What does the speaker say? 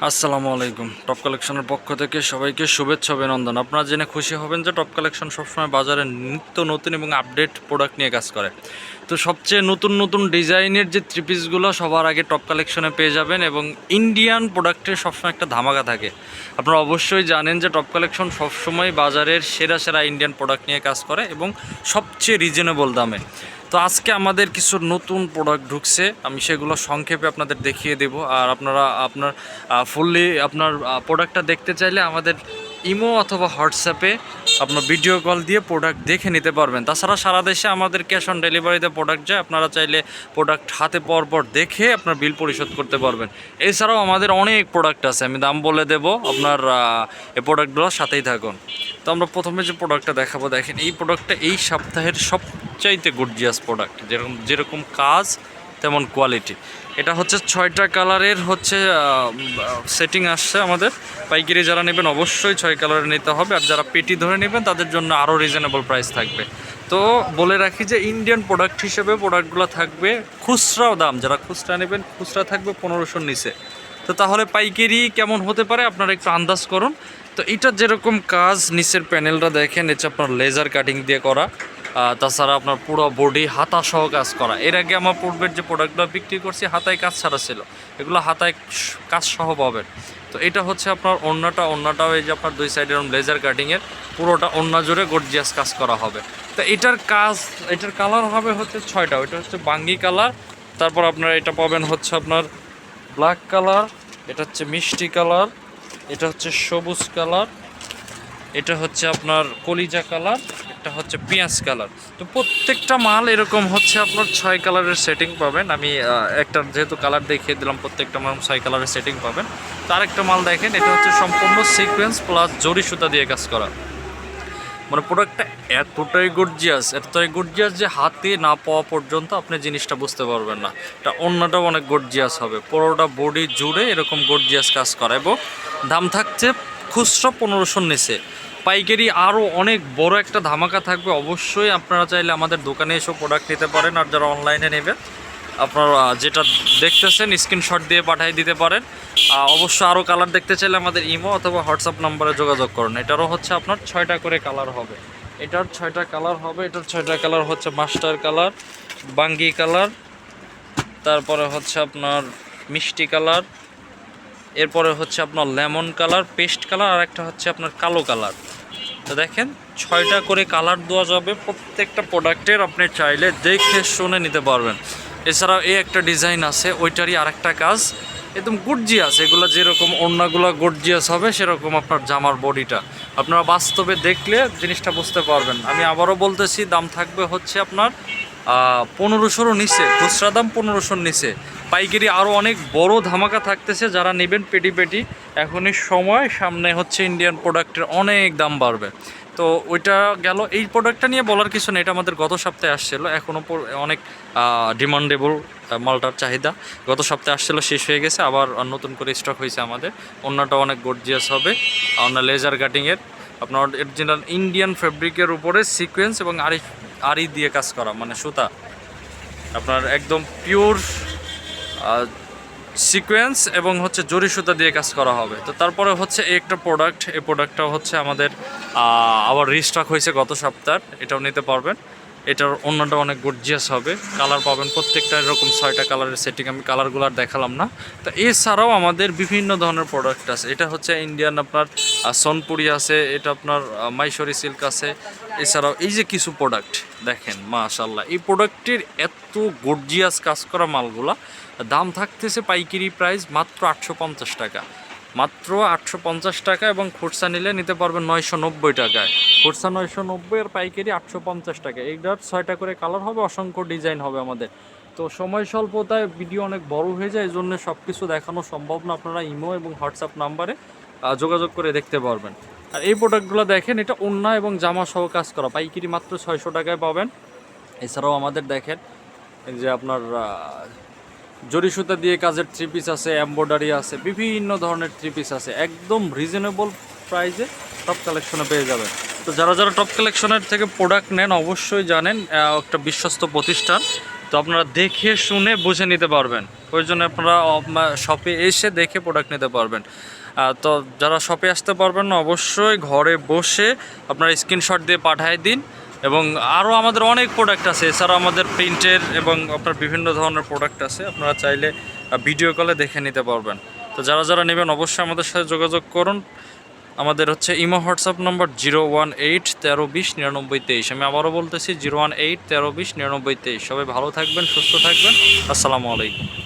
আসসালামু আলাইকুম। টপ কালেকশনের পক্ষ থেকে সবাইকে শুভেচ্ছা অভিনন্দন। আপনারা জেনে খুশি হবেন যে টপ কালেকশন সবসময় বাজারে নিত্য নতুন এবং আপডেট প্রোডাক্ট নিয়ে কাজ করে। তো সবচেয়ে নতুন নতুন ডিজাইনের যে থ্রি পিসগুলো সবার আগে টপ কালেকশনে পেয়ে যাবেন এবং ইন্ডিয়ান প্রোডাক্টের সবসময় একটা ধামাকা থাকে। আপনারা অবশ্যই জানেন যে টপ কালেকশন সবসময় বাজারের সেরা সেরা ইন্ডিয়ান প্রোডাক্ট নিয়ে কাজ করে এবং সবচেয়ে রিজনেবল দামে। তো আজকে আমাদের কিছু নতুন প্রোডাক্ট ঢুকছে, আমি সেগুলো সংক্ষেপে আপনাদের দেখিয়ে দেব। আর আপনারা ফুললি আপনার প্রোডাক্টটা দেখতে চাইলে আমাদের ইমো অথবা হোয়াটসঅ্যাপে আপনার ভিডিও কল দিয়ে প্রোডাক্ট দেখে নিতে পারবেন। তাছাড়া সারা দেশে আমাদের ক্যাশ অন ডেলিভারিতে প্রোডাক্ট যায়, আপনারা চাইলে প্রোডাক্ট হাতে পর দেখে আপনার বিল পরিশোধ করতে পারবেন। এছাড়াও আমাদের অনেক প্রোডাক্ট আছে, আমি দাম বলে দেব, আপনার এই প্রোডাক্টগুলোর সাথেই থাকুন। তো আমরা প্রথমে যে প্রোডাক্টটা দেখাবো, দেখেন এই প্রোডাক্টটা এই সপ্তাহের সবচাইতে গর্জিয়াস প্রোডাক্ট, যেরকম কাজ তেমন কোয়ালিটি। এটা হচ্ছে 6টা কালারের হচ্ছে সেটিং আসছে আমাদের। পাইকারি যারা নেবেন অবশ্যই 6 কালারের নিতে হবে, আর যারা পেটি ধরে নেবেন তাদের জন্য আরও রিজনেবল প্রাইস থাকবে। তো বলে রাখি যে ইন্ডিয়ান প্রোডাক্ট হিসেবে প্রোডাক্টগুলো থাকবে খুচরাও দাম, যারা খুচরা নেবেন খুচরা থাকবে 1500 নিচে। তো তাহলে পাইকারি কেমন হতে পারে আপনারা একটু আন্দাজ করুন। তো এটার যেরকম কাজ, নিচের প্যানেলটা দেখেন, এটা আপনার লেজার কাটিং দিয়ে করা, তাছাড়া আপনার পুরো বডি হাতা সহ কাজ করা। এর আগে আমার পূর্বের যে প্রোডাক্টগুলো বিক্রি করছি হাতায় কাজ ছাড়া ছিল, এগুলো হাতায় কাজ সহ পাবেন। তো এটা হচ্ছে আপনার ওড়নাটাও এই যে আপনার দুই সাইডের লেজার কাটিংয়ের পুরোটা ওড়না জুড়ে গর্জিয়াস কাজ করা হবে। তো এটার কালার হবে হচ্ছে 6টা। ওইটা হচ্ছে বাঙ্গি কালার, তারপর আপনার এটা পাবেন হচ্ছে আপনার ব্ল্যাক কালার, এটা হচ্ছে মিষ্টি কালার, এটা হচ্ছে সবুজ কালার, এটা হচ্ছে আপনার কলিজা কালার, এটা হচ্ছে পেঁয়াজ কালার। তো প্রত্যেকটা মাল এরকম হচ্ছে আপনার 6 কালারের সেটিং পাবেন। আমি একটা যেহেতু কালার দেখিয়ে দিলাম, প্রত্যেকটা মাল 6 কালারের সেটিং পাবেন। তো আরেকটা মাল দেখেন, এটা হচ্ছে সম্পূর্ণ সিকোয়েন্স প্লাস জরি সুতা দিয়ে কাজ করা। মানে প্রোডাক্টটা এতটাই গর্জিয়াস যে হাতে না পাওয়া পর্যন্ত আপনি জিনিসটা বুঝতে পারবেন না। এটা অন্যটাও অনেক গর্জিয়াস হবে, পুরোটা বডি জুড়ে এরকম গর্জিয়াস কাজ করা, এবং দাম থাকছে খুচরা 1500 নিচে। পাইকারি আরও অনেক বড় একটা ধামাকা থাকবে। অবশ্যই আপনারা চাইলে আমাদের দোকানে এসে প্রোডাক্ট নিতে পারেন, আর যারা অনলাইনে নেবেন আপনারা যেটা দেখতেছেন স্ক্রিনশট দিয়ে পাঠিয়ে দিতে পারেন। অবশ্য আরও কালার দেখতে চাইলে আমাদের ইমো অথবা হোয়াটসঅ্যাপ নাম্বারে যোগাযোগ করুন। এটারও হচ্ছে আপনার 6টা করে কালার হবে। এটার 6টা কালার হবে। এটার 6টা কালার হচ্ছে মাস্টার কালার, বাঙ্গি কালার, তারপরে হচ্ছে আপনার মিষ্টি কালার, এরপরে হচ্ছে আপনার লেমন কালার, পেস্ট কালার, আর একটা হচ্ছে আপনার কালো কালার। তো দেখেন 6টা করে কালার দেওয়া যাবে প্রত্যেকটা প্রোডাক্টের, আপনি চাইলে দেখে শুনে নিতে পারবেন। এছাড়াও এই একটা ডিজাইন আছে, ওইটারই আরেকটা কাজ একদম গর্জিয়াস। এগুলো যেরকম ওড়নাগুলো গর্জিয়াস হবে, সেরকম আপনার জামার বডিটা আপনারা বাস্তবে দেখলে জিনিসটা বুঝতে পারবেন। আমি আবারও বলতেছি, দাম থাকবে হচ্ছে আপনার 1500 নিচে, খুচরা দাম 1500 নিচে। পাইকারি আরও অনেক বড় ধামাকা থাকতেছে, যারা নেবেন পেটি এখনই সময়, সামনে হচ্ছে ইন্ডিয়ান প্রোডাক্টের অনেক দাম বাড়বে। তো ওইটা গেল। এই প্রোডাক্টটা নিয়ে বলার কিছু নেই, এটা আমাদের গত সপ্তাহে আসছিলো, এখনও অনেক ডিমান্ডেবল মালটার চাহিদা। গত সপ্তাহে আসছিলো, শেষ হয়ে গেছে, আবার নতুন করে স্টক হয়েছে আমাদের। অন্যটা অনেক গর্জিয়াস হবে, অন্য লেজার কাটিংয়ের আপনার অরিজিনাল ইন্ডিয়ান ফেব্রিকের উপরে সিকোয়েন্স এবং আরি দিয়ে কাজ করা, মানে সুতা আপনার একদম পিওর সিকোয়েন্স এবং হচ্ছে জরি সুতা দিয়ে কাজ করা হবে। তো তারপরে হচ্ছে এই একটা প্রোডাক্ট, এই প্রোডাক্টটা হচ্ছে আমাদের আবার রিস্টক হয়েছে গত সপ্তাহ, এটাও নিতে পারবেন। এটার অন্যটা অনেক গর্জিয়াস হবে, কালার পাবেন প্রত্যেকটা এরকম 6টা কালারের সেটিং, আমি কালারগুলো আর দেখালাম না। তো এছাড়াও আমাদের বিভিন্ন ধরনের প্রোডাক্ট আছে। এটা হচ্ছে ইন্ডিয়ান আপনার সোনপুরি আছে, এটা আপনার মাইসরি সিল্ক আছে। এছাড়াও এই যে কিছু প্রোডাক্ট দেখেন, মাশাআল্লাহ, এই প্রোডাক্টের এত গর্জিয়াস কাজ করা মালগুলা দাম থাকতেছে পাইকারি প্রাইস মাত্র 850 টাকা, মাত্র 850 টাকা, এবং খুচরা নিলে নিতে পারবেন 990 টাকায়। খুচরা 990 আর পাইকারি 850 টাকা। এইটার 6টা করে কালার হবে, অসংখ্য ডিজাইন হবে আমাদের। তো সময় স্বল্পতায় ভিডিও অনেক বড় হয়ে যায়, এই জন্য সব কিছু দেখানো সম্ভব না। আপনারা ইমো এবং হোয়াটসঅ্যাপ নাম্বারে যোগাযোগ করে দেখতে পারবেন। আর এই প্রোডাক্টগুলো দেখেন, এটা ওড়না এবং জামা সহ কাজ করা, পাইকারি মাত্র 600 টাকায় পাবেন। এছাড়াও আমাদের দেখেন এই যে আপনার জরি সুতা দিয়ে কাজের থ্রি পিস আছে, এমব্রয়ডারি আছে, বিভিন্ন ধরনের থ্রি পিস আছে, একদম রিজনেবল প্রাইসে টপ কালেকশনে পেয়ে যাবেন। তো যারা টপ কালেকশনের থেকে প্রোডাক্ট নেন অবশ্যই জানেন একটা বিশ্বস্ত প্রতিষ্ঠান। তো আপনারা দেখে শুনে বুঝে নিতে পারবেন, ওই জন্য আপনারা শপে এসে দেখে প্রোডাক্ট নিতে পারবেন। তো যারা শপে আসতে পারবেন না, অবশ্যই ঘরে বসে আপনারা স্ক্রিনশট দিয়ে পাঠিয়ে দিন। এবং আরও আমাদের অনেক প্রোডাক্ট আছে, এছাড়াও আমাদের প্রিন্টের এবং আপনার বিভিন্ন ধরনের প্রোডাক্ট আছে, আপনারা চাইলে ভিডিও কলে দেখে নিতে পারবেন। তো যারা যারা নেবেন অবশ্যই আমাদের সাথে যোগাযোগ করুন। আমাদের হচ্ছে ইমো হোয়াটসঅ্যাপ নম্বর 018 1320 99 23। আমি আবারও বলতেছি 018 1320 99 23। সবাই ভালো থাকবেন, সুস্থ থাকবেন। আসসালামু আলাইকুম।